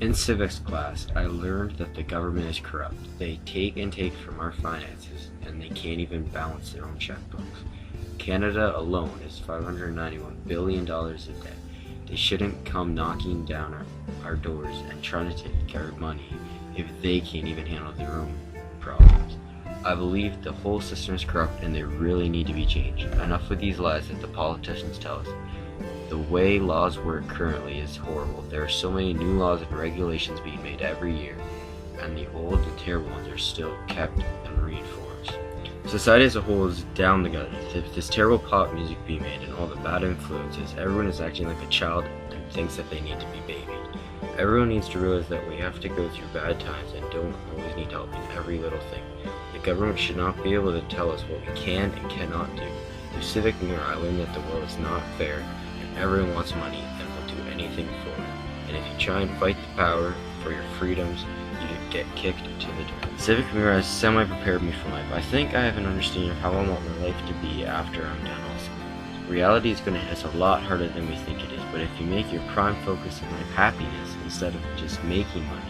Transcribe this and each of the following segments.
In civics class, I learned that the government is corrupt. They take and take from our finances, and they can't even balance their own checkbooks. Canada alone is $591 billion in debt. They shouldn't come knocking down our doors and trying to take our money if they can't even handle their own problems. I believe the whole system is corrupt and they really need to be changed. Enough with these lies that the politicians tell us. The way laws work currently is horrible. There are so many new laws and regulations being made every year, and the old and terrible ones are still kept and reinforced. Society as a whole is down the gutter. This terrible pop music being made and all the bad influences, everyone is acting like a child and thinks that they need to be babied. Everyone needs to realize that we have to go through bad times and don't always need help in every little thing. The government should not be able to tell us what we can and cannot do. Through civic mirror, I learned that the world is not fair. Everyone wants money and will do anything for it. And if you try and fight the power for your freedoms, you get kicked to the dirt. Civic Mirror has semi-prepared me for life. I think I have an understanding of how I want my life to be after I'm done also. Reality is going to hit us a lot harder than we think it is, but if you make your prime focus in life happiness instead of just making money,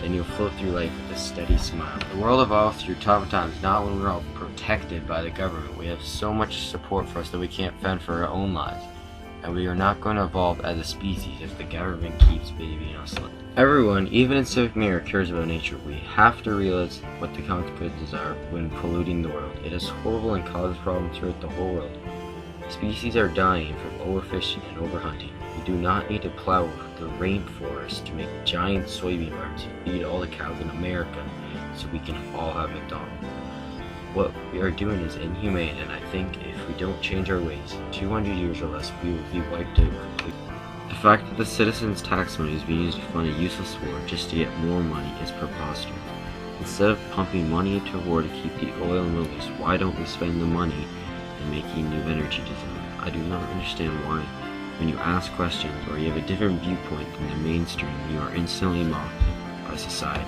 then you'll float through life with a steady smile. The world evolved through tough times, not when we're all protected by the government. We have so much support for us that we can't fend for our own lives. And we are not going to evolve as a species if the government keeps babying us. Everyone, even in Civic Mirror, cares about nature. We have to realize what the consequences are when polluting the world. It is horrible and causes problems throughout the whole world. Species are dying from overfishing and overhunting. We do not need to plow the rainforest to make giant soybean farms to feed all the cows in America so we can all have McDonald's. What we are doing is inhumane, and I think if we don't change our ways, 200 years or less, we will be wiped out completely. The fact that the citizens' tax money is being used to fund a useless war just to get more money is preposterous. Instead of pumping money into war to keep the oil in the loose, why don't we spend the money in making new energy design? I do not understand why, when you ask questions or you have a different viewpoint than the mainstream, you are instantly mocked by society.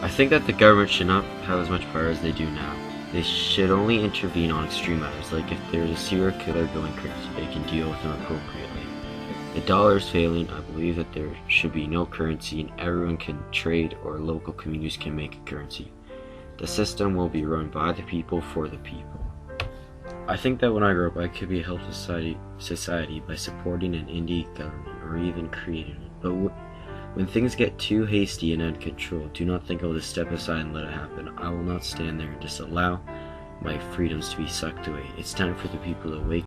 I think that the government should not have as much power as they do now. They should only intervene on extreme matters, like if there's a serial killer going crazy, they can deal with him appropriately. The dollar is failing. I believe that there should be no currency and everyone can trade or local communities can make a currency. The system will be run by the people for the people. I think that when I grow up, I could be a help to society by supporting an indie government or even creating it. But when things get too hasty and out of control, do not think I will just step aside and let it happen. I will not stand there and just allow my freedoms to be sucked away. It's time for the people to wake